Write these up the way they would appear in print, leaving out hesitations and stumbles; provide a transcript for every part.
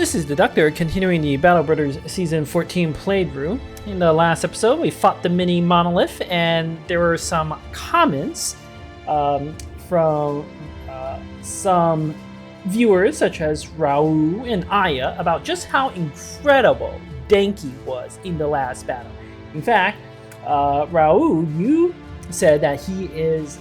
This is the Doctor, continuing the Battle Brothers Season 14 playthrough. In the last episode, we fought the mini monolith, and there were some comments from some viewers, such as Raul and Aya, about just how incredible Denki was in the last battle. In fact, Raul, you said that he is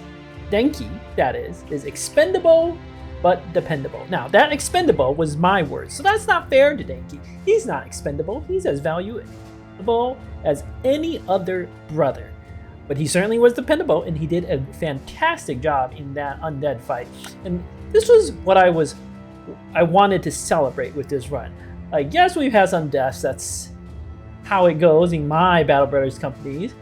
Denki, that is expendable but dependable. Now, that expendable was my word, so that's not fair to Denki. He's not expendable. He's as valuable as any other brother. But he certainly was dependable, and he did a fantastic job in that Undead fight. And this was what I wanted to celebrate with this run. Like, yes, we've had some deaths. That's how it goes in my Battle Brothers companies.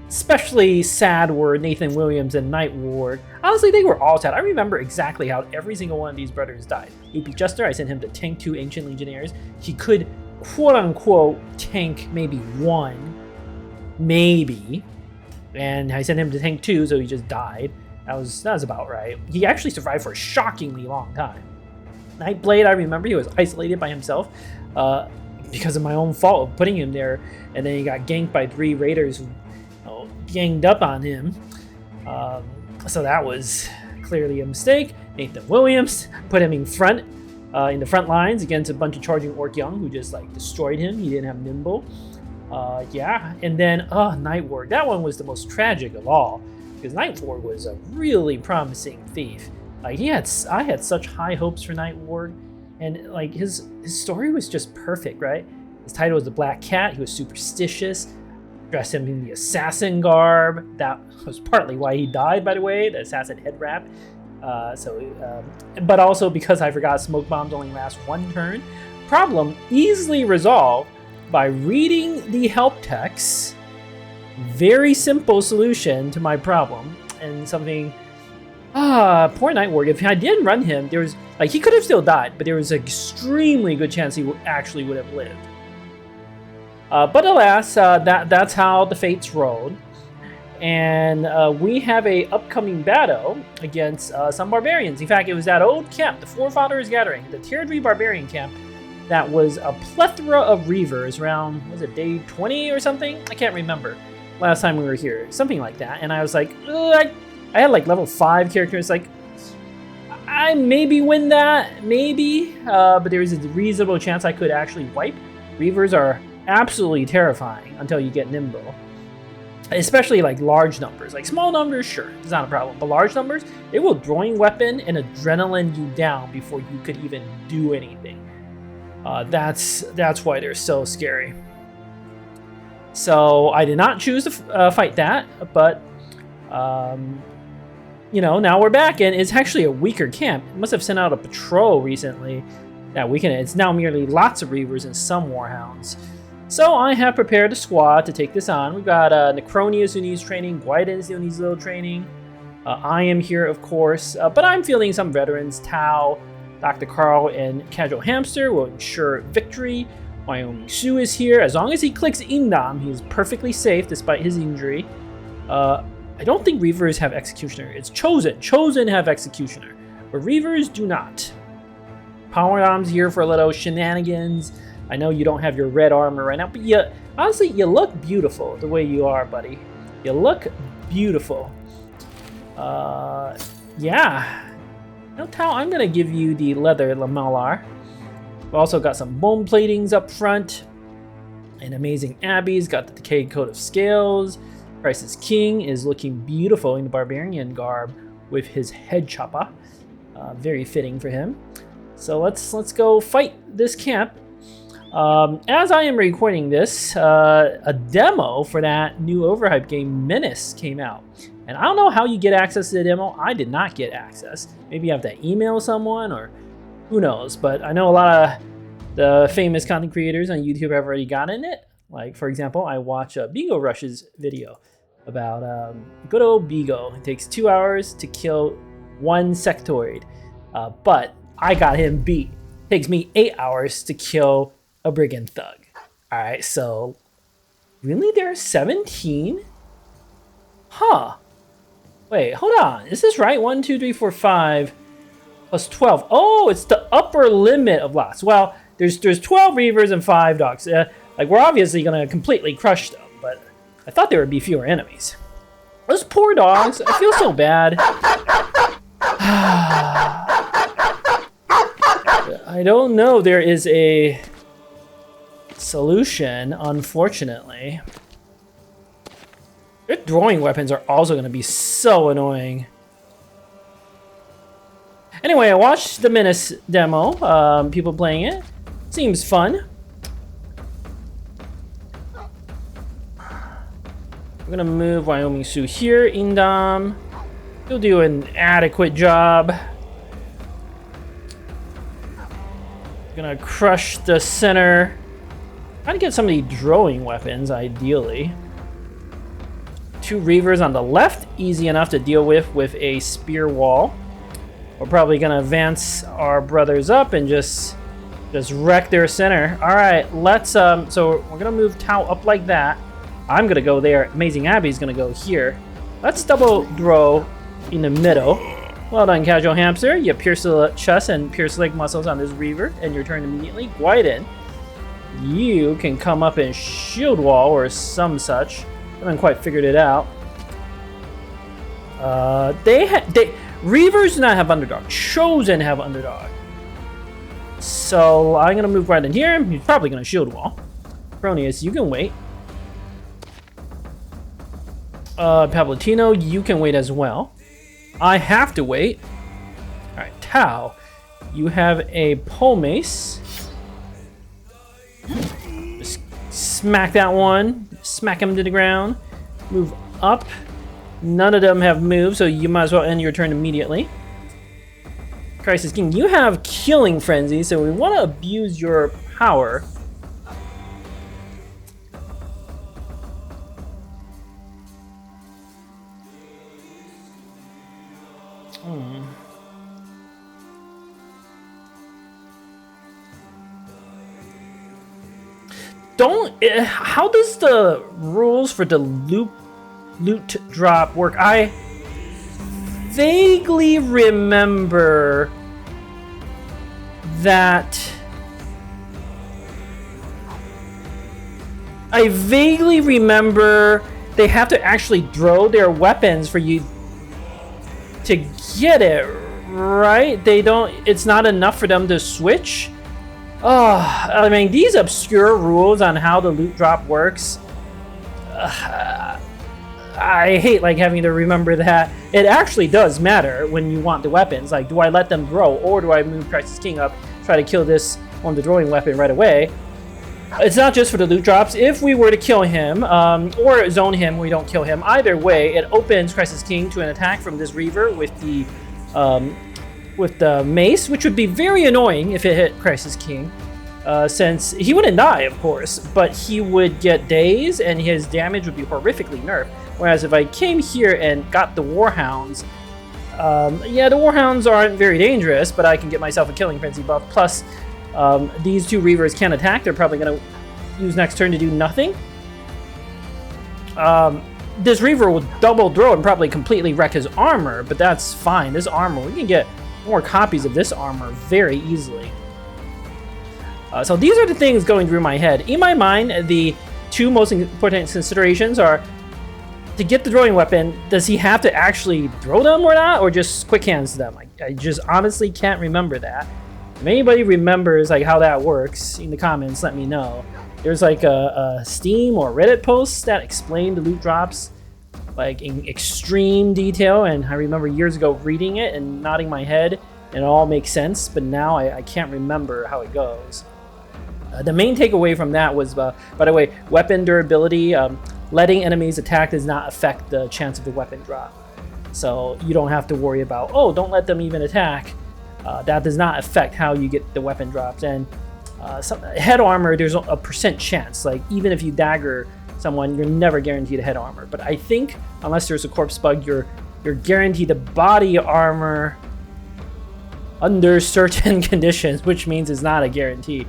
Especially sad were Nathan Williams and Night Ward. Honestly, they were all sad. I remember exactly how every single one of these brothers died. AP Jester, I sent him to tank 2 Ancient Legionnaires. He could, quote-unquote, tank maybe 1. Maybe. And I sent him to tank 2, so he just died. That was about right. He actually survived for a shockingly long time. Nightblade, I remember he was isolated by himself because of my own fault of putting him there. And then he got ganked by 3 raiders who ganged up on him. So that was clearly a mistake. Nathan Williams put him in front, in the front lines against a bunch of charging Orc Young who just like destroyed him. He didn't have Nimble. Yeah, and then Night Ward. That one was the most tragic of all because Night Ward was a really promising thief. Like I had such high hopes for Night Ward, and like his story was just perfect, right? His title was the Black Cat. He was superstitious. Dressed him in the assassin garb. That was partly why he died, by the way, the assassin head wrap. But also because I forgot smoke bombs only last 1 turn. Problem easily resolved by reading the help text. Very simple solution to my problem. And something, poor Night Ward. If I didn't run him, there was, like, he could have still died, but there was an extremely good chance he actually would have lived. But alas, that's how the fates rolled. And we have a upcoming battle against some barbarians. In fact, it was that old camp, the Forefathers Gathering, the Tier 3 Barbarian camp, that was a plethora of Reavers around, was it day 20 or something? I can't remember. Last time we were here, something like that. And I was like, I had like level 5 characters, like, I maybe win that, maybe. But there was a reasonable chance I could actually wipe. Reavers are absolutely terrifying until you get Nimble. Especially like large numbers. Like small numbers, sure, it's not a problem. But large numbers, it will throwing weapon and adrenaline you down before you could even do anything. That's why they're so scary. So I did not choose to fight that, but you know, now we're back, and it's actually a weaker camp. It must have sent out a patrol recently that weekend. It's now merely lots of Reavers and some Warhounds. So I have prepared a squad to take this on. We've got Necronius who needs training, Guidance who needs a little training. I am here, of course, but I'm fielding some veterans. Tau, Dr. Carl, and Casual Hamster will ensure victory. Wyoming Sue is here. As long as he clicks Indam, he's perfectly safe despite his injury. I don't think Reavers have Executioner. It's Chosen. Chosen have Executioner, but Reavers do not. Power Arm's here for a little shenanigans. I know you don't have your red armor right now, but honestly, you look beautiful the way you are, buddy. You look beautiful. Yeah. No, Tau, I'm going to give you the leather lamellar. We've also got some bone platings up front. An amazing Abbey's got the decayed coat of scales. Crisis King is looking beautiful in the Barbarian garb with his head chopper. Very fitting for him. So let's go fight this camp. As I am recording this, a demo for that new overhyped game Menace came out. And I don't know how you get access to the demo. I did not get access. Maybe you have to email someone, or who knows. But I know a lot of the famous content creators on YouTube have already gotten it. Like, for example, I watch Bigo Rush's video about good old Bigo. It takes 2 hours to kill 1 sectoid. But I got him beat. It takes me 8 hours to kill a brigand thug. All right, so really there are 17? Huh. Wait, hold on. Is this right? 1, 2, 3, 4, 5. Plus 12. Oh, it's the upper limit of loss. Well, there's 12 Reavers and 5 dogs. Like, we're obviously going to completely crush them, but I thought there would be fewer enemies. Those poor dogs. I feel so bad. I don't know. There is a solution, unfortunately. Their throwing weapons are also going to be so annoying. Anyway, I watched the Menace demo. People playing it. Seems fun. We're gonna move Wyoming Sioux here. Indam, you'll do an adequate job. Gonna crush the center. Try to get some of the throwing weapons, ideally. 2 Reavers on the left, easy enough to deal with a spear wall. We're probably gonna advance our brothers up and just wreck their center. All right, let's so we're gonna move Tau up like that. I'm gonna go there. Amazing Abby's gonna go here. Let's double throw in the middle. Well done, Casual Hamster. You pierce the chest and pierce leg muscles on this Reaver, and your turn immediately. Guiden, you can come up and shield wall or some such. I haven't quite figured it out. Reavers do not have underdog. Chosen have underdog. So I'm gonna move right in here. He's probably gonna shield wall. Cronius, you can wait. Pablatino, you can wait as well. I have to wait. All right, Tau, you have a pole mace. Just smack that one. Smack him to the ground. Move up. None of them have moved, so you might as well end your turn immediately. Crisis King, you have Killing Frenzy, so we want to abuse your power. How does the rules for the loot drop work? I vaguely remember that. I vaguely remember they have to actually throw their weapons for you to get it, right? They don't. It's not enough for them to switch. Oh, I mean, these obscure rules on how the loot drop works. I hate like having to remember that. It actually does matter when you want the weapons. Like, do I let them grow, or do I move Crisis King up, try to kill this on the throwing weapon right away? It's not just for the loot drops. If we were to kill him, or zone him, we don't kill him. Either way, it opens Crisis King to an attack from this Reaver with the mace, which would be very annoying if it hit Crisis King, since he wouldn't die, of course, but he would get dazed and his damage would be horrifically nerfed. Whereas if I came here and got the Warhounds, yeah, the Warhounds aren't very dangerous, but I can get myself a Killing Frenzy buff. Plus, these 2 Reavers can attack. They're probably going to use next turn to do nothing. This Reaver will double throw and probably completely wreck his armor, but that's fine. This armor, we can get more copies of this armor very easily. So these are the things going through my head. In my mind, the 2 most important considerations are to get the throwing weapon, does he have to actually throw them or not, or just quick hands them? I just honestly can't remember that. If anybody remembers like how that works in the comments, let me know. There's like a Steam or Reddit post that explained the loot drops like in extreme detail, and I remember years ago reading it and nodding my head, and it all makes sense, but now I can't remember how it goes. The main takeaway from that was, by the way, weapon durability. Letting enemies attack does not affect the chance of the weapon drop. So you don't have to worry about, oh, don't let them even attack. That does not affect how you get the weapon drops. And head armor, there's a percent chance. Like, even if you dagger someone, you're never guaranteed a head armor. But I think, unless there's a corpse bug, you're guaranteed a body armor under certain conditions, which means it's not a guarantee.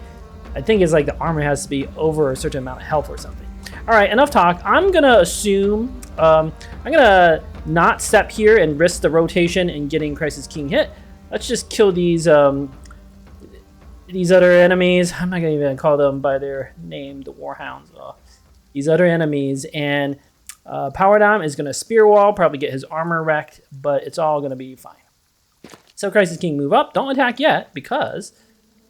I think it's like the armor has to be over a certain amount of health or something. All right, enough talk. I'm gonna assume, I'm gonna not step here and risk the rotation and getting Crisis King hit. Let's just kill these other enemies. I'm not gonna even call them by their name, the Warhounds. These other enemies, and Power Dom is gonna spear wall, probably get his armor wrecked, but it's all gonna be fine. So Crisis King, move up. Don't attack yet because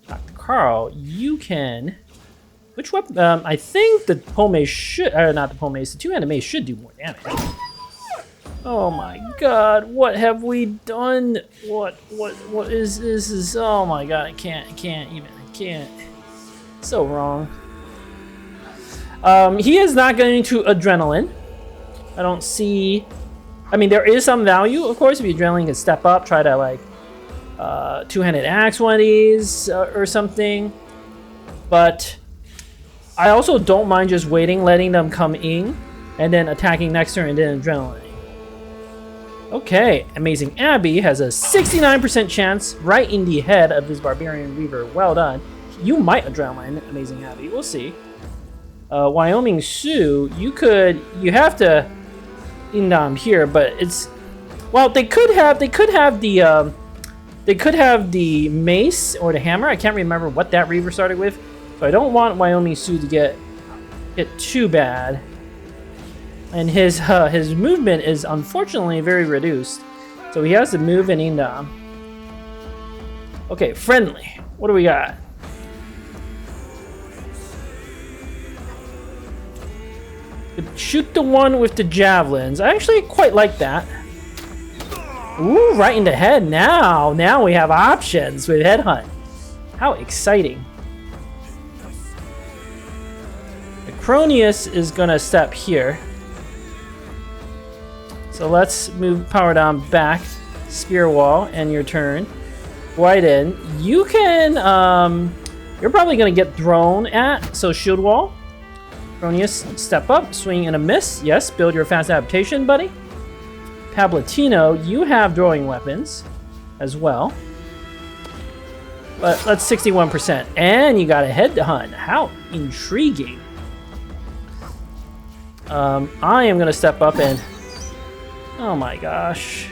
Dr. Carl, you can. Which weapon? I think the Pomei should, or not the Pomeis, the two-handed mace should do more damage. Oh my god, what have we done? What is this? Oh my god, I can't. So wrong. He is not going to adrenaline. I don't see, I mean, there is some value, of course, if you adrenaline can step up, try to like two-handed axe one of these or something. But I also don't mind just waiting, letting them come in, and then attacking next turn and then adrenaline. Okay, Amazing Abby has a 69% chance right in the head of this Barbarian Reaver. Well done. You might adrenaline Amazing Abby. We'll see. Wyoming Sue, you have to Indom here, but it's, well, they could have the mace or the hammer. I can't remember what that Reaver started with, so I don't want Wyoming Sue to get hit too bad. And his movement is unfortunately very reduced, so he has to move in Indom. Okay, friendly. What do we got? Shoot the one with the javelins. I actually quite like that. Ooh, right in the head now. Now we have options with Headhunt. How exciting. Acronius is gonna step here. So let's move Power Dom back. Spear wall, and your turn. Wyden, you can, you're probably gonna get thrown at, so shield wall. Acronius, step up, swing and a miss. Yes, build your fast adaptation, buddy. Pablatino, you have throwing weapons as well. But that's 61%. And you got a headhunt. How intriguing. I am gonna step up and, oh my gosh.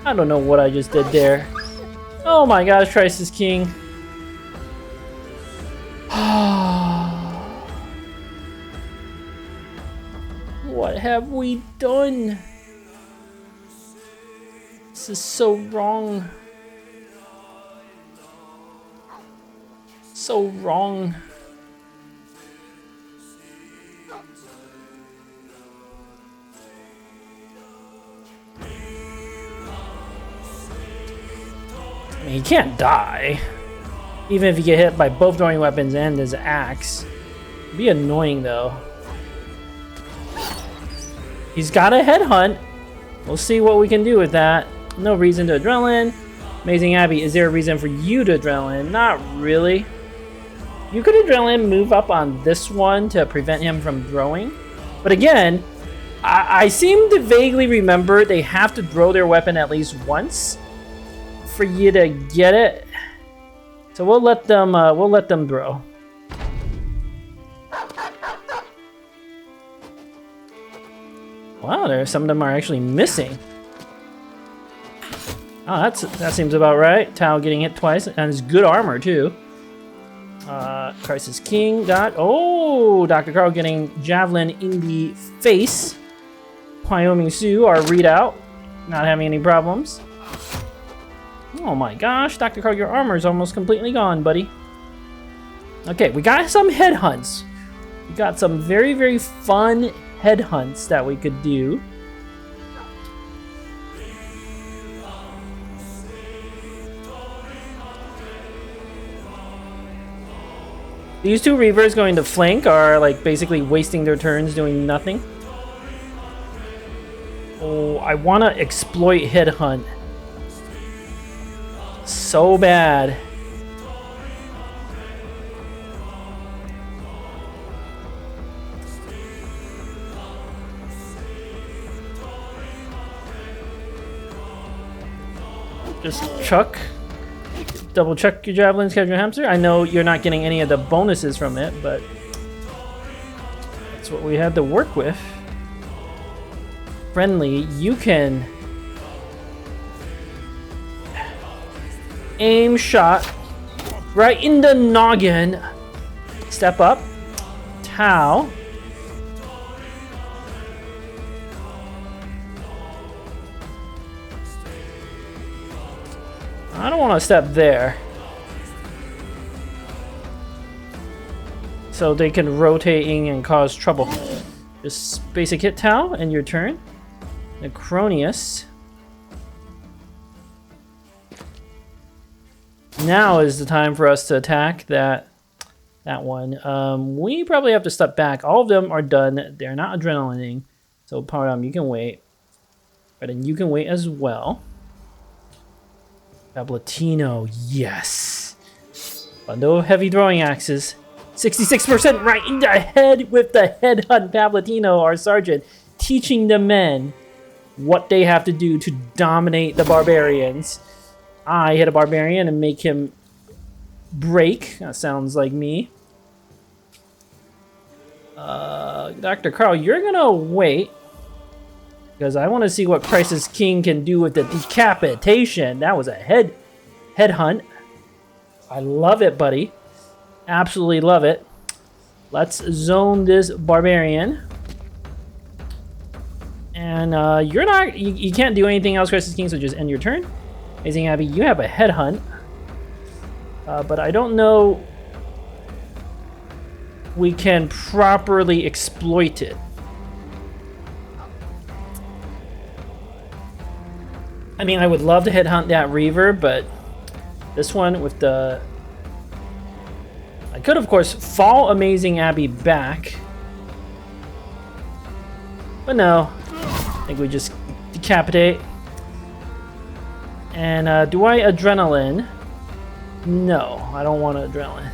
I don't know what I just did there. Oh my gosh, Crisis King. What have we done? This is so wrong. So wrong. I mean, he can't die. Even if you get hit by both throwing weapons and his axe. It'd be annoying though. He's got a headhunt. We'll see what we can do with that. No reason to adrenaline. Amazing Abby, is there a reason for you to adrenaline? Not really. You could adrenaline move up on this one to prevent him from throwing. But again, I seem to vaguely remember they have to throw their weapon at least once for you to get it. So we'll let them throw. Wow, some of them are actually missing. Oh, that seems about right. Tao getting hit twice, and it's good armor too. Crisis King got, oh, Dr. Carl getting javelin in the face. Wyoming Sioux, our readout, not having any problems. Oh my gosh, Dr. Carl, your armor is almost completely gone, buddy. Okay, we got some headhunts. We got some very, very fun headhunts that we could do. These two Reavers going to flank are like basically wasting their turns doing nothing. Oh, I want to exploit headhunt so bad. Just chuck. Double check your javelins, catch your hamster. I know you're not getting any of the bonuses from it, but that's what we had to work with. Friendly, you can Aim shot. Right in the noggin. Step up. Tau. I don't want to step there. So they can rotate in and cause trouble. Just basic hit Tau and your turn. Necronius. Now is the time for us to attack that one. We probably have to step back. All of them are done. They're not adrenalining. So Power you can wait. But then you can wait as well. Pablatino, yes. Bundle of heavy throwing axes. 66% right in the head with the headhunt Pablatino, our sergeant, teaching the men what they have to do to dominate the barbarians. I hit a barbarian and make him break. That sounds like me. Dr. Carl, you're gonna wait. Because I want to see what Crisis King can do with the decapitation. That was a headhunt. I love it, buddy. Absolutely love it. Let's zone this barbarian. And you can't do anything else, Crisis King, so just end your turn. Amazing Abby, you have a headhunt. But I don't know we can properly exploit it. I mean, I would love to headhunt that Reaver, but this one with the... I could, of course, fall Amazing Abby back. But no. I think we just decapitate. And do I adrenaline? No, I don't want adrenaline.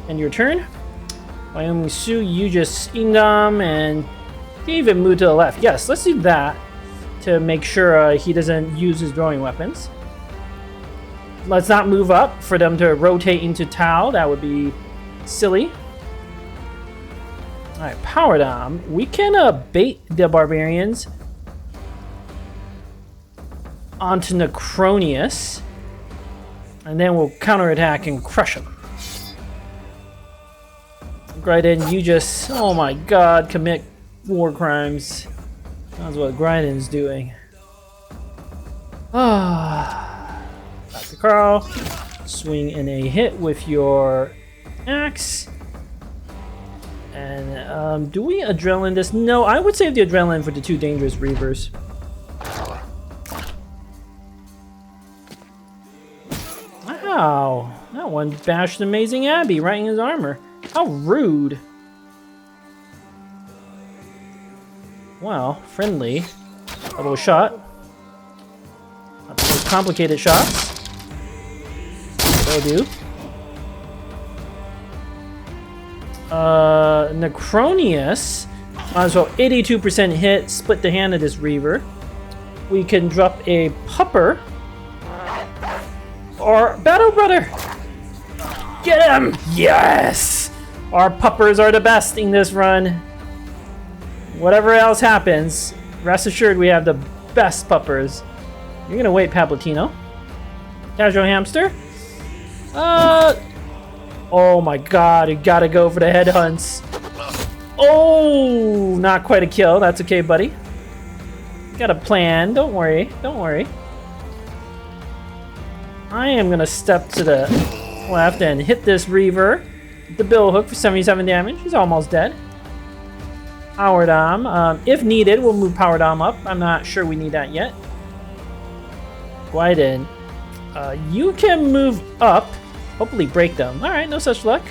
And your turn? Wyoming Sue, you just Ingam and even move to the left. Yes, let's do that to make sure he doesn't use his throwing weapons. Let's not move up for them to rotate into Tau. That would be silly. Alright, Power Dom. We can bait the barbarians onto Necronius. And then we'll counterattack and crush them. Griden, you just, oh my god, commit war crimes. That's what Griden's doing. Dr. Carl, swing in a hit with your axe. And do we adrenaline this? No, I would save the adrenaline for the two dangerous Reavers. Wow, that one bashed Amazing Abby right in his armor. How rude. Wow, friendly. Double shot. Not the most complicated shots. Will do. Necronius. Might as well 82% hit, split the hand of this Reaver. We can drop a Pupper. Or Battle Brother. Get him! Yes! Our Puppers are the best in this run. Whatever else happens, rest assured we have the best Puppers. You're gonna wait, Pablatino. Casual Hamster. Oh my god, you gotta go for the headhunts. Oh, not quite a kill. That's okay, buddy. Got a plan. Don't worry. Don't worry. I am gonna step to the left and hit this Reaver. The bill hook for 77 damage. He's almost dead. Power Dom. If needed, we'll move Power Dom up. I'm not sure we need that yet. Guiden. You can move up. Hopefully break them. Alright, no such luck.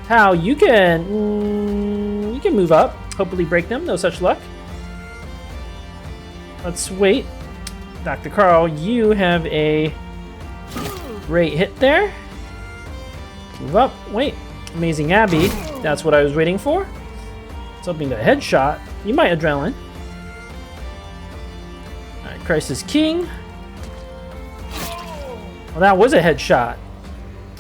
How you can move up. Hopefully break them. No such luck. Let's wait. Dr. Carl, you have a great hit there. Move up. Wait. Amazing Abby. That's what I was waiting for. Something to headshot. You might adrenaline. Alright, Crisis King. Well, that was a headshot.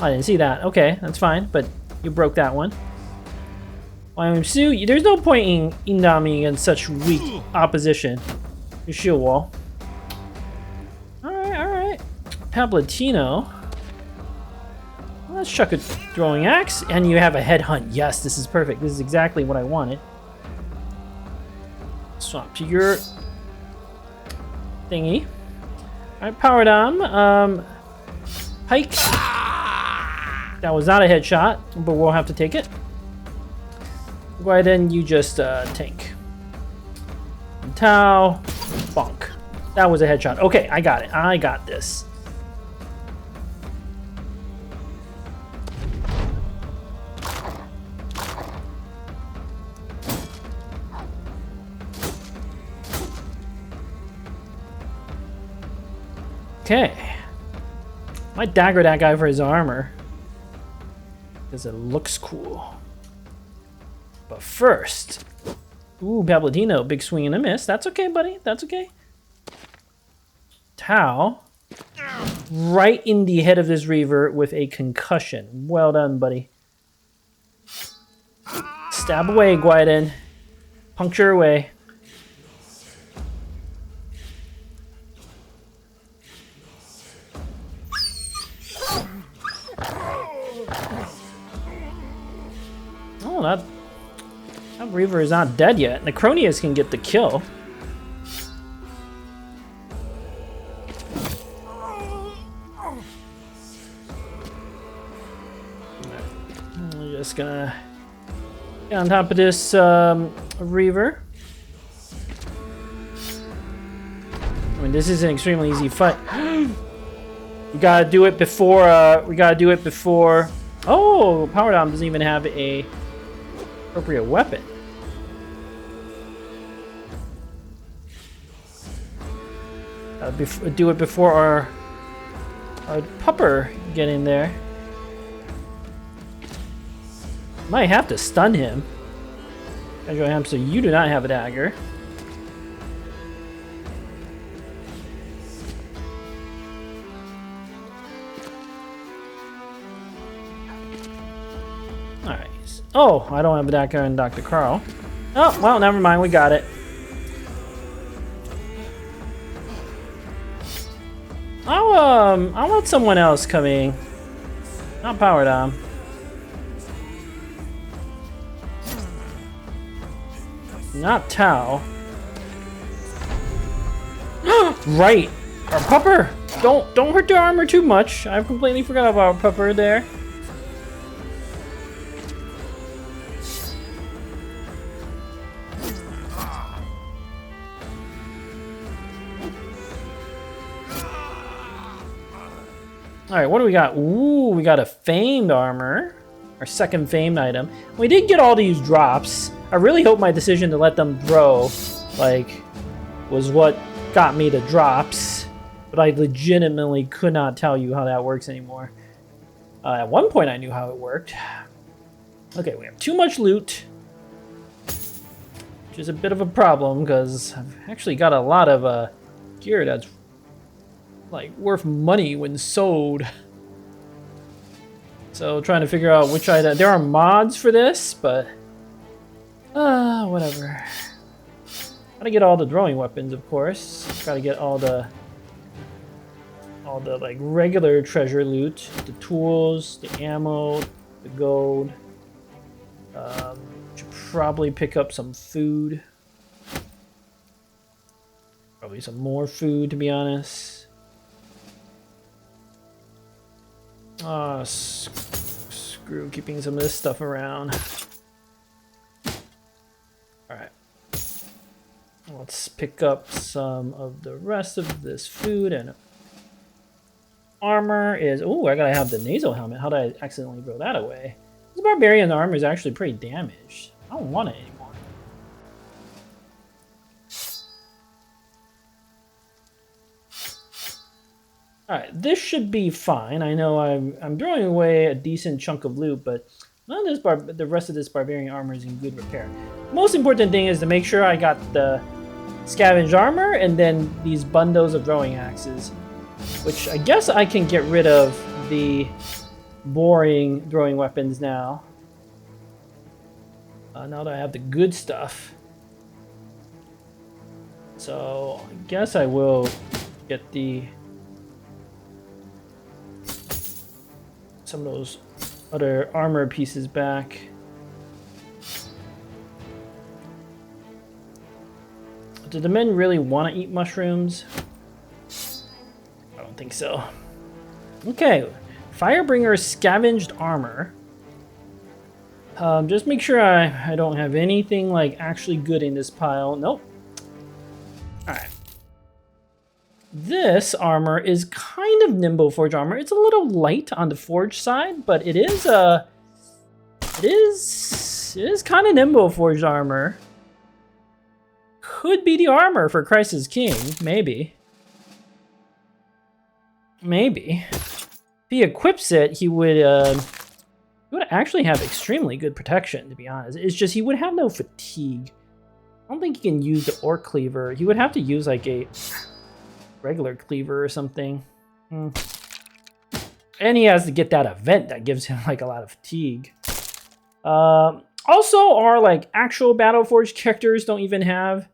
I didn't see that. Okay, that's fine, but you broke that one. Wyoming Sue, there's no point in Indami against such weak opposition. Your shield wall. Alright, alright. Palpatino. Let's chuck a throwing axe, and you have a headhunt. Yes, this is perfect. This is exactly what I wanted. Swap to your thingy. Alright, powered on. Pike. That was not a headshot, but we'll have to take it. Go ahead and you just tank. And Tau. Bonk. That was a headshot. Okay, I got it. I got this. Okay. Might dagger that guy for his armor, because it looks cool. But first, ooh, Palpatino, big swing and a miss. That's okay, buddy. That's okay. Tau, right in the head of this Reaver with a concussion. Well done, buddy. Stab away, Guiden. Puncture away. Oh, that Reaver is not dead yet. Necronius can get the kill. I'm just gonna get on top of this Reaver. I mean, this is an extremely easy fight. We gotta do it before. We gotta do it before. Oh, Power Dom doesn't even have a appropriate weapon. Do it before our pupper get in there. Might have to stun him. Casual Hamster, you do not have a dagger. Alright. Oh, I don't have a dagger in Dr. Carl. Oh, well, never mind. We got it. I'll let someone else come in. Not Power Dom. Not Tau. Right. Our pupper. Don't hurt the armor too much. I've completely forgot about our pupper there. Alright, what do we got? Ooh, we got a famed armor. Our second famed item. We did get all these drops. I really hope my decision to let them grow, like, was what got me the drops. But I legitimately could not tell you how that works anymore. At one point I knew how it worked. Okay, we have too much loot. Which is a bit of a problem, because I've actually got a lot of gear that's like worth money when sold. So trying to figure out which item. There are mods for this, but whatever. Gotta get all the throwing weapons, of course. Gotta get all the like regular treasure loot, the tools, the ammo, the gold. Should probably pick up some food. Probably some more food, to be honest. Screw keeping some of this stuff around. Alright. Let's pick up some of the rest of this food, and armor is... Ooh, I gotta have the nasal helmet. How did I accidentally throw that away? This Barbarian armor is actually pretty damaged. I don't want it anymore. Alright, this should be fine. I know I'm throwing away a decent chunk of loot, but none of this the rest of this Barbarian armor is in good repair. The most important thing is to make sure I got the scavenged armor and then these bundles of throwing axes, which I guess I can get rid of the boring throwing weapons now. Now that I have the good stuff. So I guess I will get the some of those other armor pieces back. Do the men really want to eat mushrooms? I don't think so. Okay, Firebringer scavenged armor. Just make sure I don't have anything like actually good in this pile. Nope. Alright. This armor is kind of Nimble Forge armor. It's a little light on the Forge side, but it is kind of Nimble Forge armor. Could be the armor for Christ's King, maybe. Maybe. If he equips it, he would actually have extremely good protection, to be honest. It's just he would have no fatigue. I don't think he can use the Orc Cleaver. He would have to use like a regular cleaver or something. And he has to get that event that gives him like a lot of fatigue. Also, our like actual Battleforged characters don't even have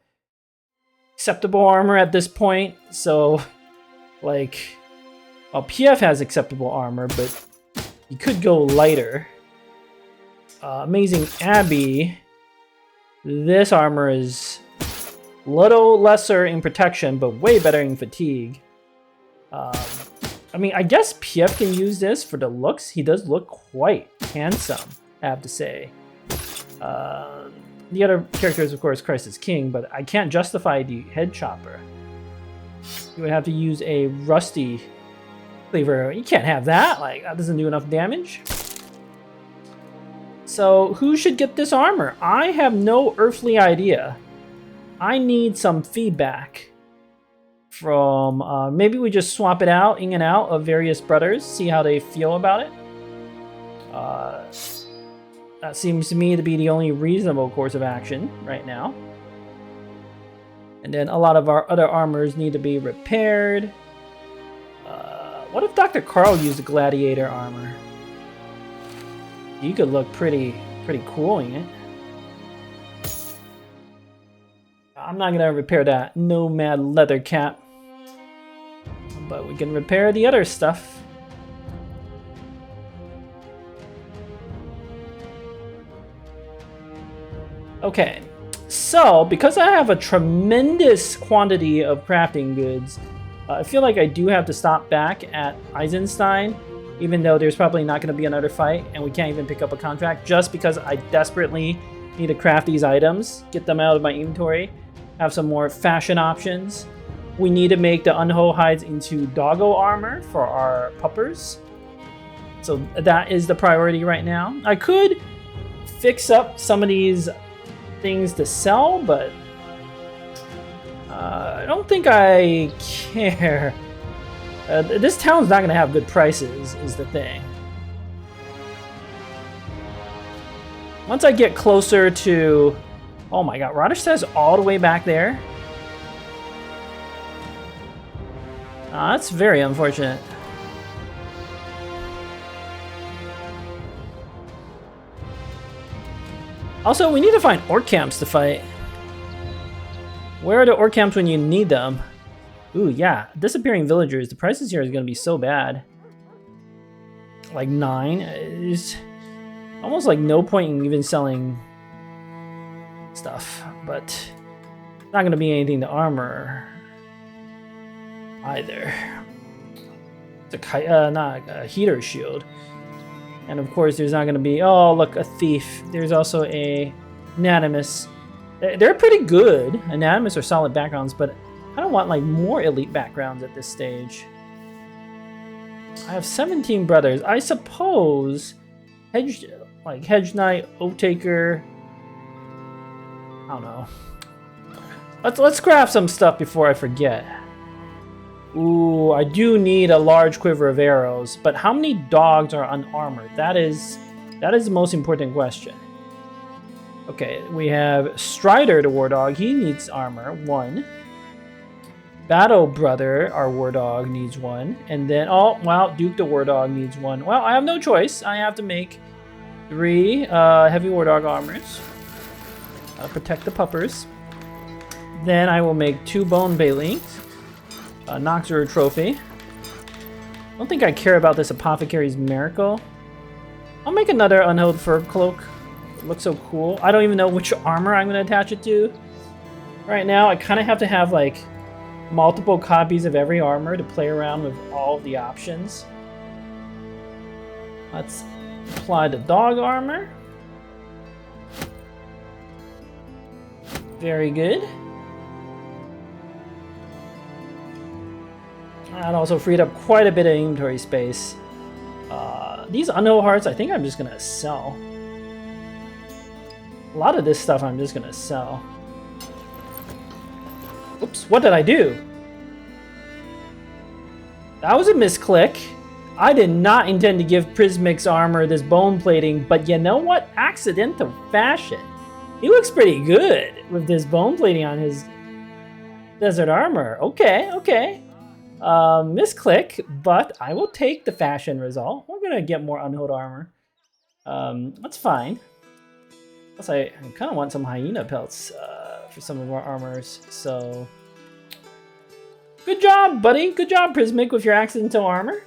acceptable armor at this point. So, like, well, PF has acceptable armor, but you could go lighter. Amazing Abbey. This armor is a little lesser in protection, but way better in fatigue. I mean, I guess PF can use this for the looks. He does look quite handsome, I have to say. The other characters, of course, Christ's King, but I can't justify the head chopper. You would have to use a rusty cleaver. You can't have that. Like, that doesn't do enough damage. So, who should get this armor? I have no earthly idea. I need some feedback from, maybe we just swap it out, in and out of various brothers, see how they feel about it. That seems to me to be the only reasonable course of action right now. And then a lot of our other armors need to be repaired. What if Dr. Carl used the gladiator armor? He could look pretty cool in it. I'm not gonna repair that Nomad leather cap, but we can repair the other stuff. Okay, so because I have a tremendous quantity of crafting goods, I feel like I do have to stop back at Eisenstein, even though there's probably not going to be another fight and we can't even pick up a contract, just because I desperately need to craft these items, get them out of my inventory, have some more fashion options. We need to make the unwhole hides into doggo armor for our puppers. So that is the priority right now. I could fix up some of these things to sell, but I don't think I care. This town's not going to have good prices, is the thing. Once I get closer to... Oh my god, Roderstad's all the way back there? That's very unfortunate. Also, we need to find orc camps to fight. Where are the orc camps when you need them? Ooh, yeah. Disappearing villagers. The prices here is going to be so bad. Like 9. It's almost like no point in even selling stuff. But it's not going to be anything to armor either. It's not a heater shield. And of course, there's not going to be... Oh, look, a thief. There's also a Anatomus. They're pretty good. Anatomus are solid backgrounds, but I don't want like more elite backgrounds at this stage. I have 17 brothers. I suppose Hedge Knight, Oath Taker. I don't know. Let's craft some stuff before I forget. Ooh, I do need a large quiver of arrows, but how many dogs are unarmored? That is the most important question. Okay, we have Strider, the war dog. He needs armor, 1. Battle Brother, our war dog, needs 1. And then, oh, wow, Duke, the war dog, needs 1. Well, I have no choice. I have to make 3 heavy war dog armors. Protect the puppers. Then I will make 2 bone bailings. Noxer trophy. I don't think I care about this Apothecary's Miracle. I'll make another unheld fur cloak. It looks so cool. I don't even know which armor I'm going to attach it to. Right now, I kind of have to have like multiple copies of every armor to play around with all of the options. Let's apply the dog armor. Very good. That also freed up quite a bit of inventory space. These Unholy Hearts, I think I'm just going to sell. A lot of this stuff I'm just going to sell. Oops, what did I do? That was a misclick. I did not intend to give Prismic's armor this bone plating, but you know what? Accidental fashion. He looks pretty good with this bone plating on his desert armor. Okay, okay. Misclick, but I will take the fashion result. We're gonna get more unhood armor. That's fine. Plus, I kind of want some hyena pelts for some of our armors. So, good job, buddy. Good job, Prismic, with your accidental armor.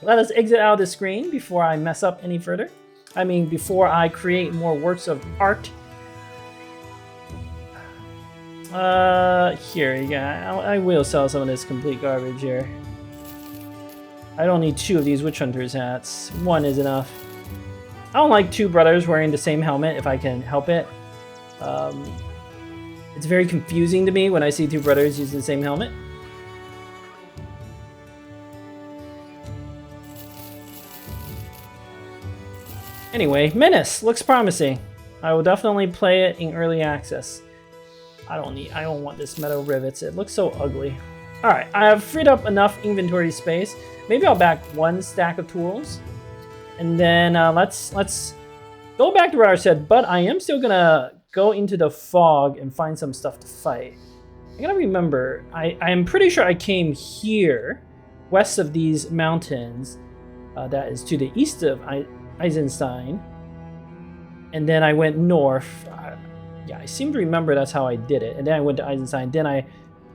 Let us exit out of the screen before I mess up any further. I mean, before I create more works of art. Here, yeah, I will sell some of this complete garbage here. I don't need 2 of these Witch Hunters hats. 1 is enough. I don't like 2 brothers wearing the same helmet if I can help it. It's very confusing to me when I see 2 brothers using the same helmet. Anyway, Menace looks promising. I will definitely play it in early access. I don't want this metal rivets. It looks so ugly. All right, I have freed up enough inventory space. Maybe I'll back 1 stack of tools, and then let's go back to where I said. But I am still gonna go into the fog and find some stuff to fight. I gotta remember. I am pretty sure I came here, west of these mountains. That is to the east of Eisenstein, and then I went north. Yeah, I seem to remember that's how I did it. And then I went to Eisenstein. Then I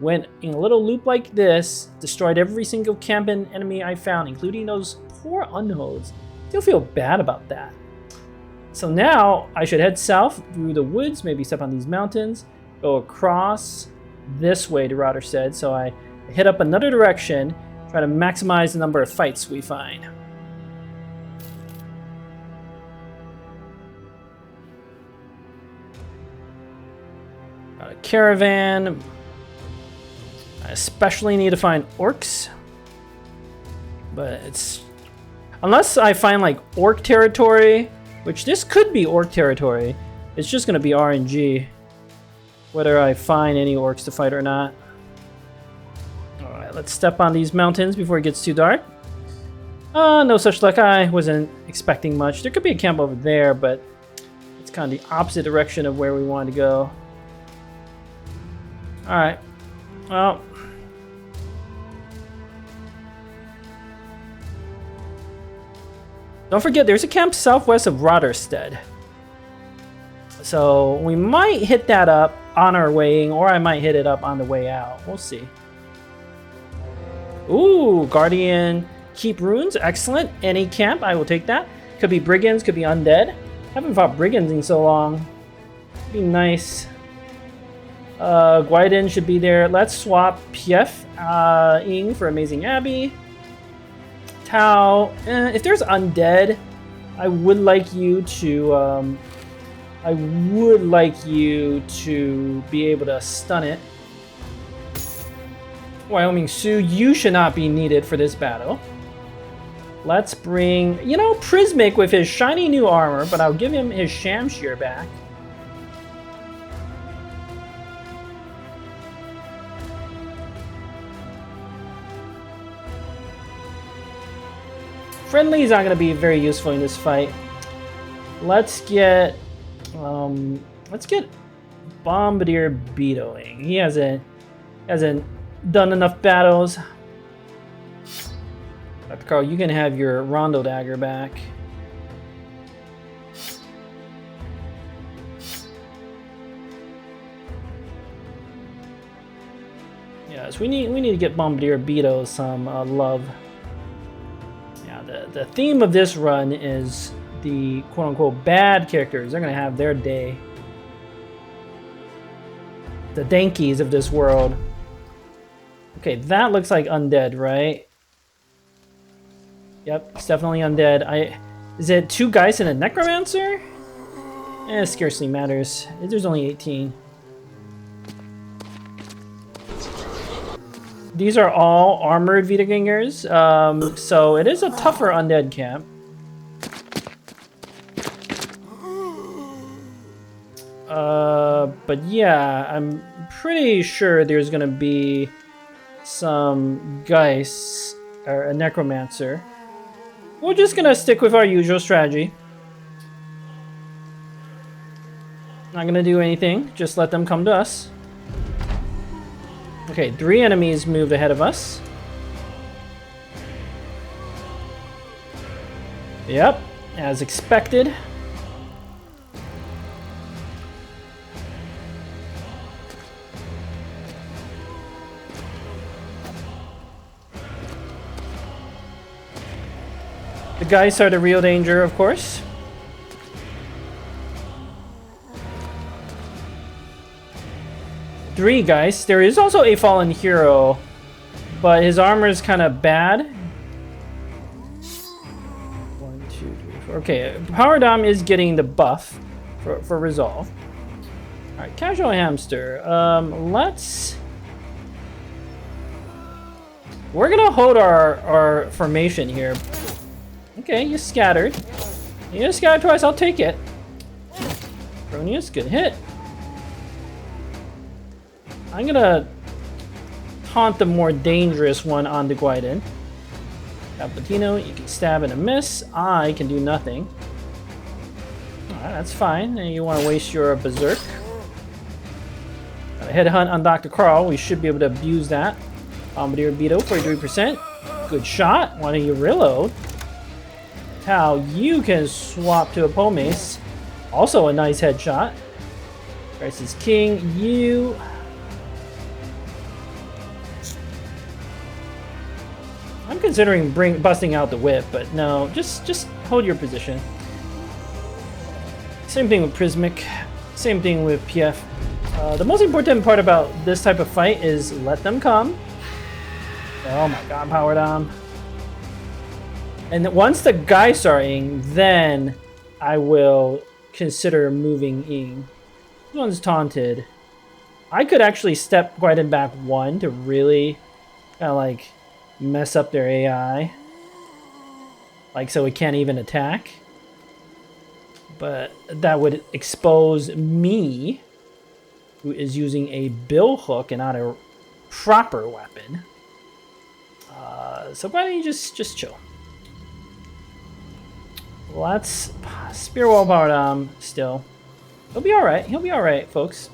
went in a little loop like this, destroyed every single camp and enemy I found, including those poor unholds. Still feel bad about that. So now I should head south through the woods, maybe step on these mountains, go across this way, the router said. So I hit up another direction, try to maximize the number of fights we find. Caravan. I especially need to find orcs, but it's unless I find like orc territory, which this could be orc territory. It's just gonna be RNG whether I find any orcs to fight or not. All right, let's step on these mountains before it gets too dark. No such luck. I wasn't expecting much. There could be a camp over there, but it's kind of the opposite direction of where we wanted to go. Alright, well, don't forget there's a camp southwest of Rotterstead. So we might hit that up on our way in, or I might hit it up on the way out. We'll see. Ooh, Guardian Keep Ruins, excellent. Any camp, I will take that. Could be Brigands, could be Undead. Haven't fought Brigands in so long. Be nice. Guiden should be there. Let's swap Pief Ing for Amazing Abbey. Tau. If there's Undead, I would like you to be able to stun it. Wyoming Sioux, you should not be needed for this battle. Let's bring, Prismic with his shiny new armor, but I'll give him his Shamshir back. Friendly is not going to be very useful in this fight. Let's get Bombardier Beetling. He hasn't done enough battles. Dr. Carl, you can have your Rondo Dagger back. Yes, we need to get Bombardier Beetle some love. The theme of this run is the quote-unquote bad characters. They're gonna have their day. The Dankies of this world. Okay, that looks like undead, right? Yep, it's definitely undead. Is it 2 guys and a necromancer? It scarcely matters. There's only 18. These are all armored Vitagangers, so it is a tougher undead camp. But yeah, I'm pretty sure there's gonna be some Geist or a necromancer. We're just gonna stick with our usual strategy. Not gonna do anything, just let them come to us. Okay, 3 enemies moved ahead of us. Yep, as expected. The guys are the real danger, of course. Three guys. There is also a fallen hero, but his armor is kind of bad. 1, 2, 3, 4. Okay, Power Dom is getting the buff for resolve. All right, Casual Hamster. We're gonna hold our formation here. Okay, you scattered. You scattered twice. I'll take it. Bronius, good hit. I'm gonna taunt the more dangerous one on the Guiden. Cappuccino, you can stab and a miss. I can do nothing. Alright, that's fine. And you want to waste your berserk. Got a headhunt on Dr. Carl. We should be able to abuse that. Bombardier Beetle, 43%. Good shot. Why don't you reload? Tao, you can swap to a Pomace. Also a nice headshot. Christ is King, you... I'm considering busting out the whip, but no, just hold your position. Same thing with Prismic, same thing with PF. The most important part about this type of fight is let them come. Oh my god, Power Dom. And once the guys are in, then I will consider moving in. This one's taunted. I could actually step Guiden back 1 to really kind of like mess up their AI. Like so it can't even attack. But that would expose me, who is using a bill hook and not a proper weapon. So why don't you just chill? Let's Spear Wall Power Dom still. He'll be alright. He'll be alright, folks.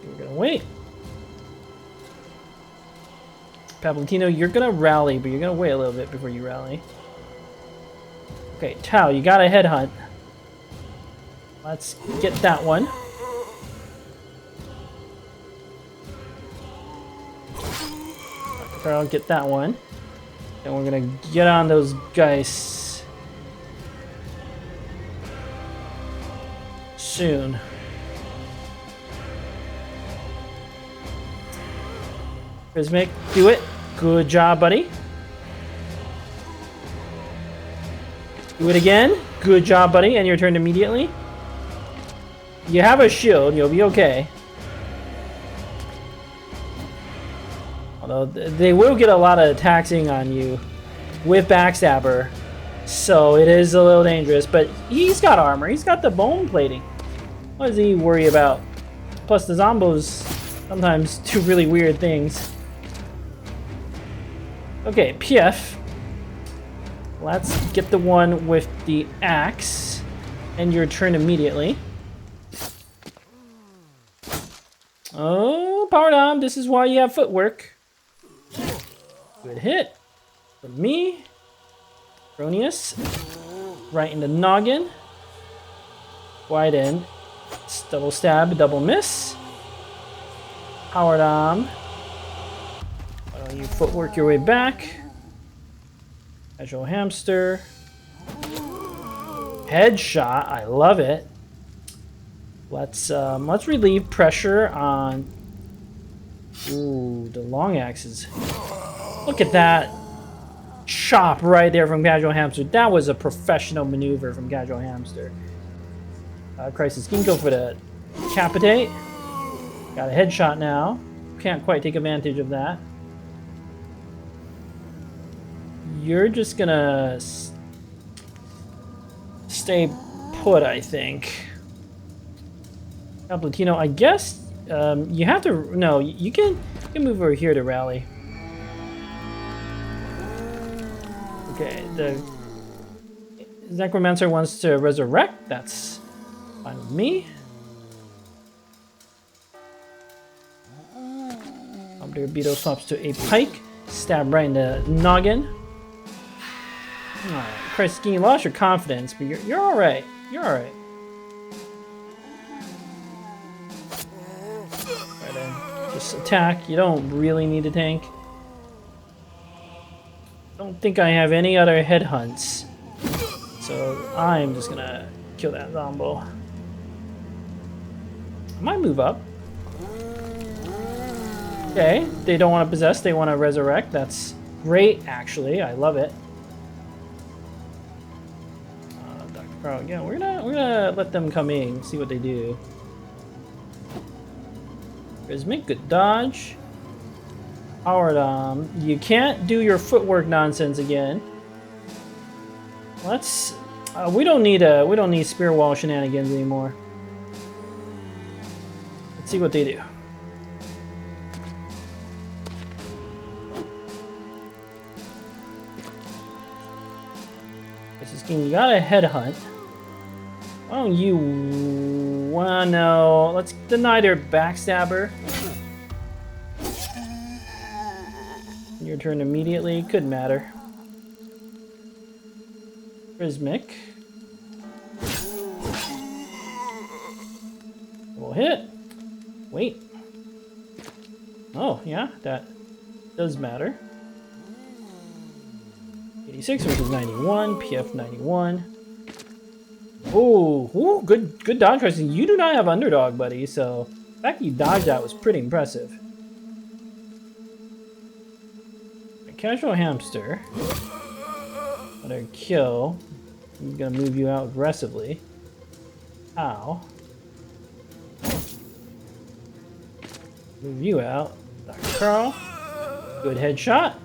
We're gonna wait. Pavlentino, you're gonna rally, but you're gonna wait a little bit before you rally. Okay, Tao, you got a headhunt. Let's get that one. Carl, get that one. And we're gonna get on those guys soon. Prismic, do it. Good job, buddy. Do it again. Good job, buddy. And your turn immediately. You have a shield. You'll be okay. Although they will get a lot of taxing on you with Backstabber. So it is a little dangerous. But he's got armor. He's got the bone plating. What does he worry about? Plus the zombos sometimes do really weird things. Okay, PF. Let's get the one with the axe. And your turn immediately. Oh, Power Dom, this is why you have footwork. Good hit. From me. Bronius. Right in the noggin. Wide end. Double stab, double miss. Power Dom. You footwork your way back. Casual hamster. Headshot. I love it. Let's relieve pressure on. Ooh, the long axes. Look at that chop right there from Casual Hamster. That was a professional maneuver from Casual Hamster. Crisis Ginkgo for the decapitate. Got a headshot now. Can't quite take advantage of that. You're just gonna stay put, I think. Platino, I guess you have to. No, you can move over here to rally. Okay, the Necromancer wants to resurrect. That's fine with me. Beetle swaps to a pike. Stab right in the noggin. Alright, Christ, you lost your confidence, but you're alright. You're alright. Right then, just attack. You don't really need to tank. Don't think I have any other headhunts. So I'm just gonna kill that Zombo. I might move up. Okay, they don't want to possess, they want to resurrect. That's great, actually. I love it. Dr. Carl, yeah, we're gonna let them come in, see what they do. Rhythmic, good dodge. Powered you can't do your footwork nonsense again. Let's we don't need spear wall shenanigans anymore. Let's see what they do. You got a headhunt. Why don't you? Well, no. Let's deny their backstabber. Your turn immediately. Could matter. Prismic. We'll hit. Wait. Oh, yeah, that does matter. 86 versus 91, PF 91. Ooh, good dodge pressing. You do not have underdog, buddy, so the fact that you dodged that was pretty impressive. A casual hamster. Another kill. I'm gonna move you out aggressively. Ow. Move you out. Dr. Carl. Good headshot.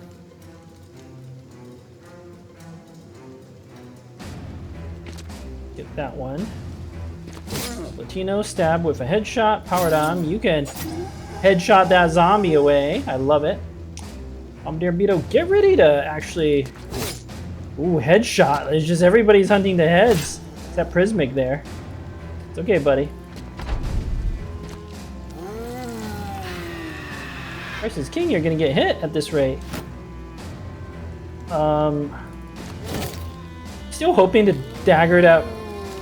Get that one. Latino stab with a headshot. Powered on. You can headshot that zombie away. I love it. Dear Beto, get ready to actually. Ooh, headshot. It's just everybody's hunting the heads. It's that Prismic there. It's okay, buddy. Versus King, you're gonna get hit at this rate. Still hoping to dagger that.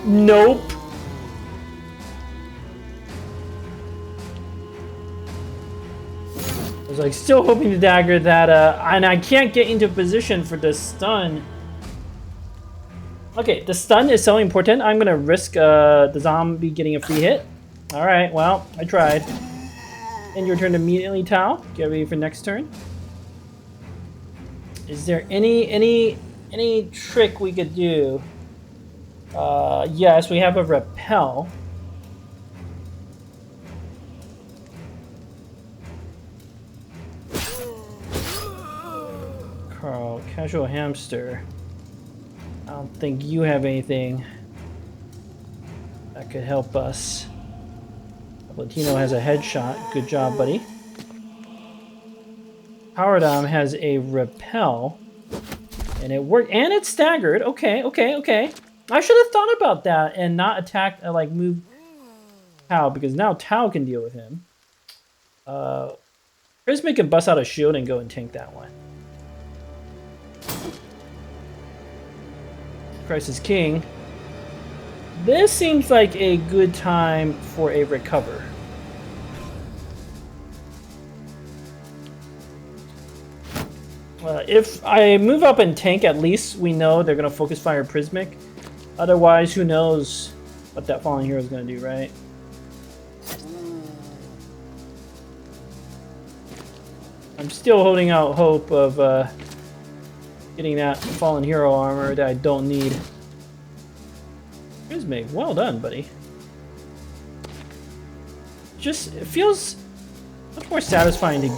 Nope. I was like still hoping to dagger that, and I can't get into position for the stun. Okay, the stun is so important. I'm gonna risk the zombie getting a free hit. All right, well, I tried. And your turn immediately, Tao. Get ready for next turn. Is there any trick we could do? Yes, we have a repel. Carl, casual hamster. I don't think you have anything that could help us. Latino has a headshot. Good job, buddy. Powerdom has a repel. And it worked. And it's staggered. Okay. I should have thought about that and not attack, like move Tao, because now Tao can deal with him. Prismic can bust out a shield and go and tank that one. Crisis King. This seems like a good time for a recover. If I move up and tank, at least we know they're going to focus fire Prismic. Otherwise, who knows what that Fallen Hero is going to do, right? I'm still holding out hope of getting that Fallen Hero armor that I don't need. Prismic, well done, buddy. Just, it feels much more satisfying to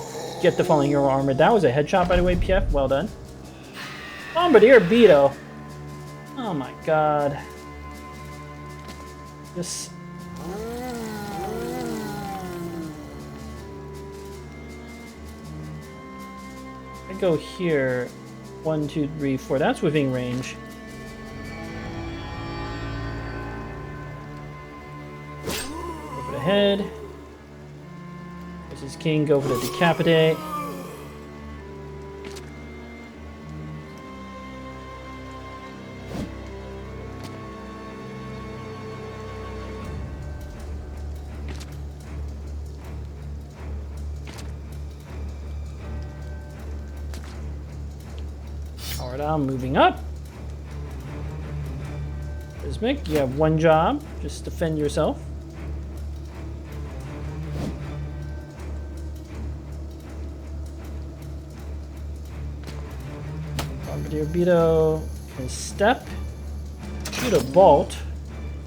get the Fallen Hero armor. That was a headshot, by the way, PF. Well done. Bombardier Beto. Oh my god. This... I go here. 1, 2, 3, 4. That's within range. Go for the head. This is king. Go for the decapitate. Power down, moving up. Prismic, you have one job. Just defend yourself. Bombardier Beto can step, shoot a bolt,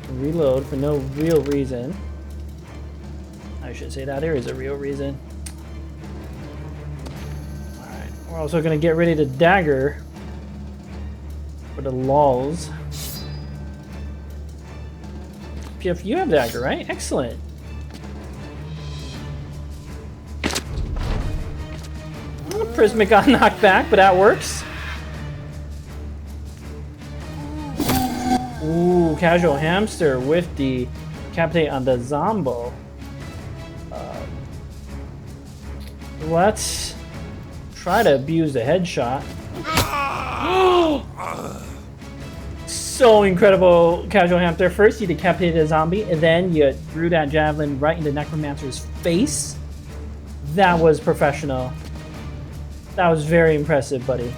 and reload for no real reason. I should say that there is a real reason. Alright, we're also going to get ready to dagger for the lulls. PF, you have dagger, right? Excellent. Prismic got knocked back, but that works. Ooh, casual hamster with the decapitate on the Zombo. Let's try to abuse the headshot. So incredible, casual hamster. First, you decapitated a zombie, and then you threw that javelin right in the necromancer's face. That was professional. That was very impressive, buddy.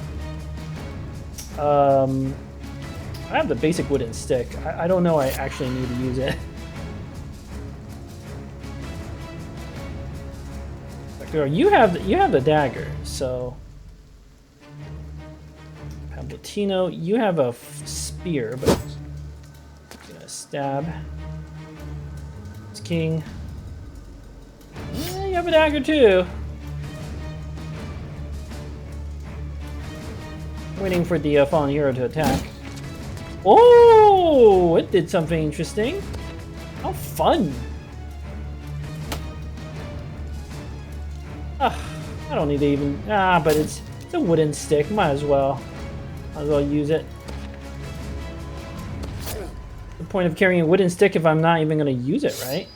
I have the basic wooden stick. I don't know I actually need to use it. You have the dagger, so Pablatino, you have a spear, but I'm gonna stab. It's king. Yeah, you have a dagger too. Waiting for the fallen hero to attack. Oh, it did something interesting. How fun! I don't need to even... but it's a wooden stick. Might as well use it. The point of carrying a wooden stick if I'm not even going to use it, right?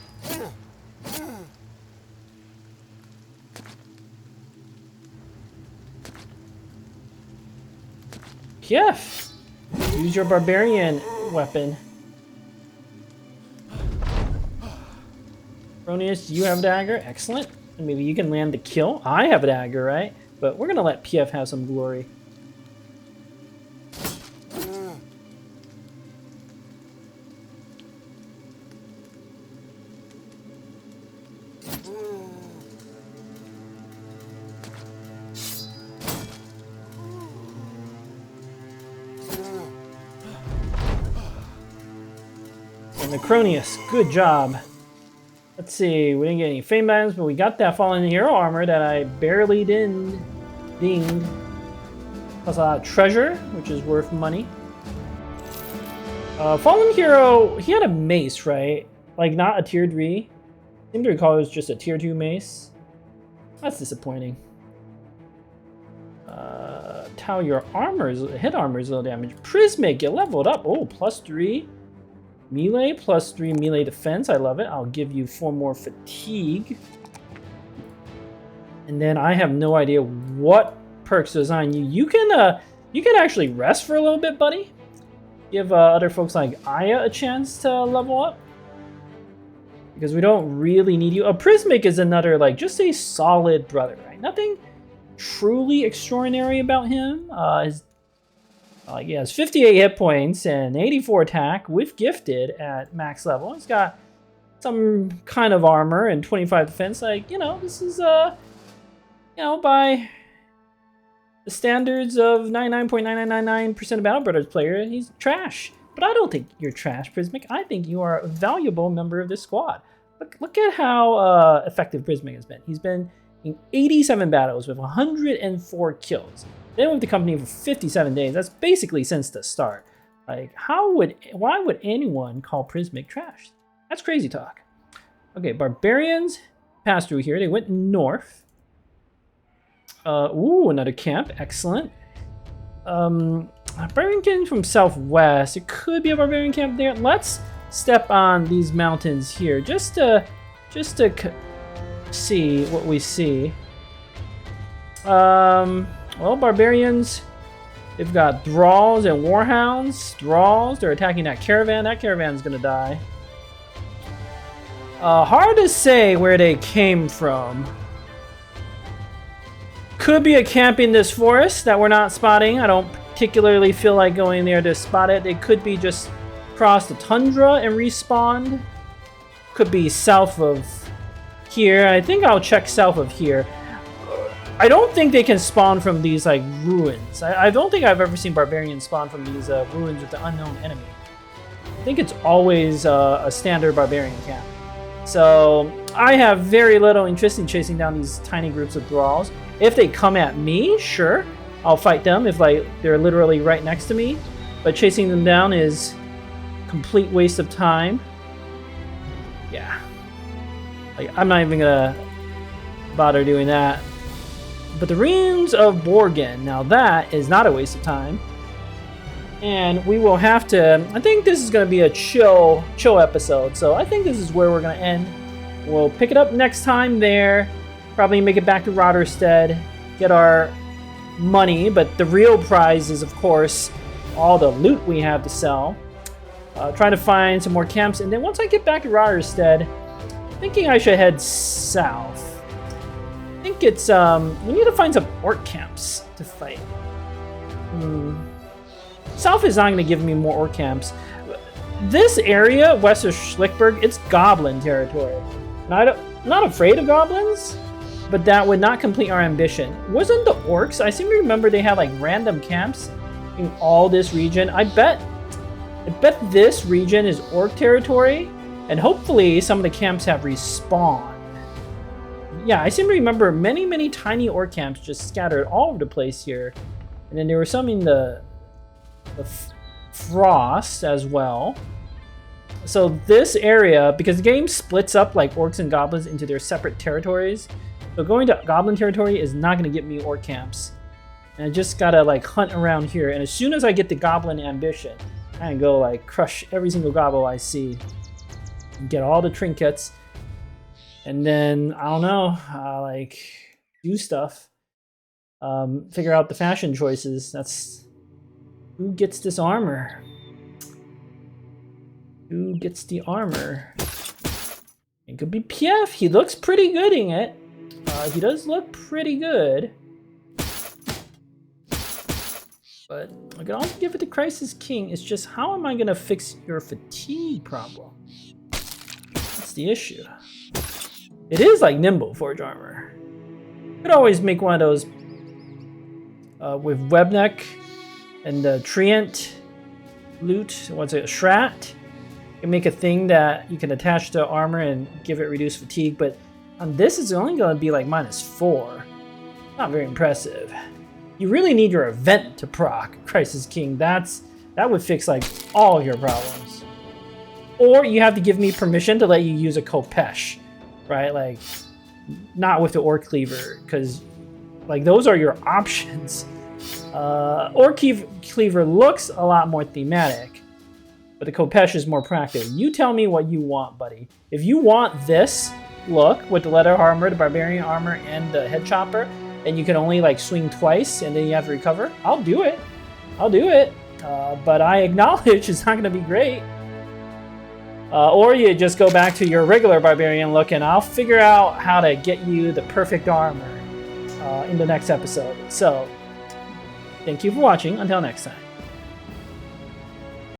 Yes! Use your barbarian weapon. Cronius, you have a dagger. Excellent. And maybe you can land the kill. I have a dagger, right? But we're gonna let PF have some glory. And the Cronius, good job. Let's see, we didn't get any fame items, but we got that Fallen Hero armor that I barely dinged. Plus a lot of treasure, which is worth money. Fallen Hero, he had a mace, right? Like, not a tier 3. I seem to recall it was just a tier 2 mace. That's disappointing. Tau, your hit armor is low damage. Prismic, you leveled up. Oh, +3. Melee, +3 melee defense. I love it. I'll give you 4 more fatigue. And then I have no idea what perks to assign you. You can actually rest for a little bit, buddy. Give other folks like Aya a chance to level up. Because we don't really need you. A Prismic is another, like, just a solid brother, right? Nothing truly extraordinary about him. He has 58 hit points and 84 attack with gifted at max level. He's got some kind of armor and 25 defense. Like, this is, by the standards of 99.9999% of Battle Brothers player, he's trash. But I don't think you're trash, Prismic. I think you are a valuable member of this squad. Look at how effective Prismic has been. He's been in 87 battles with 104 kills. Been with the company for 57 days. That's basically since the start. Like, why would anyone call Prismic trash? That's crazy talk. Okay, Barbarians passed through here. They went north. Another camp. Excellent. Barbarian came from southwest. It could be a Barbarian camp there. Let's step on these mountains here just to see what we see. Well, Barbarians, they've got Thralls and Warhounds. Thralls, they're attacking that caravan. That caravan's gonna die. Hard to say where they came from. Could be a camp in this forest that we're not spotting. I don't particularly feel like going there to spot it. They could be just across the tundra and respawned. Could be south of here. I think I'll check south of here. I don't think they can spawn from these like ruins. I don't think I've ever seen Barbarians spawn from these ruins with the unknown enemy. I think it's always a standard Barbarian camp. So I have very little interest in chasing down these tiny groups of Thralls. If they come at me, sure, I'll fight them if they're literally right next to me. But chasing them down is a complete waste of time. Yeah. I'm not even gonna bother doing that. But the Ruins of Borgen, now that is not a waste of time. And we will have to, I think this is going to be a chill episode. So I think this is where we're going to end. We'll pick it up next time there. Probably make it back to Rotterstead. Get our money. But the real prize is, of course, all the loot we have to sell. Try to find some more camps. And then once I get back to Rotterstead, I'm thinking I should head south. I think it's, we need to find some orc camps to fight. South is not going to give me more orc camps. This area, west of Schlickberg, it's goblin territory. Not afraid of goblins, but that would not complete our ambition. Wasn't the orcs? I seem to remember they had like random camps in all this region. I bet this region is orc territory, and hopefully some of the camps have respawned. Yeah, I seem to remember many tiny orc camps just scattered all over the place here. And then there were some in the Frost as well. So this area, because the game splits up like orcs and goblins into their separate territories, so going to goblin territory is not going to get me orc camps. And I just gotta like hunt around here. And as soon as I get the goblin ambition, I can go like crush every single goblin I see and get all the trinkets. And then, I don't know, like, do stuff. Figure out the fashion choices. That's... Who gets this armor? Who gets the armor? It could be Pief. He looks pretty good in it. He does look pretty good. But I can also give it to Crisis King. It's just, how am I going to fix your fatigue problem? That's the issue. It is like Nimble Forge armor. Could always make one of those with Webneck and the Treant loot. What's it? Shrat. You can make a thing that you can attach to armor and give it reduced fatigue, but on this it's only going to be like -4. Not very impressive. You really need your event to proc Crisis King. That would fix like all your problems. Or you have to give me permission to let you use a Kopesh. Right, like, not with the Orc Cleaver, because, like, those are your options. Orc Cleaver looks a lot more thematic, but the Kopesh is more practical. You tell me what you want, buddy. If you want this look with the leather armor, the Barbarian armor, and the head chopper, and you can only, like, swing twice, and then you have to recover, I'll do it. I'll do it. But I acknowledge it's not going to be great. Or you just go back to your regular Barbarian look and I'll figure out how to get you the perfect armor. in the next episode. So, thank you for watching. Until next time.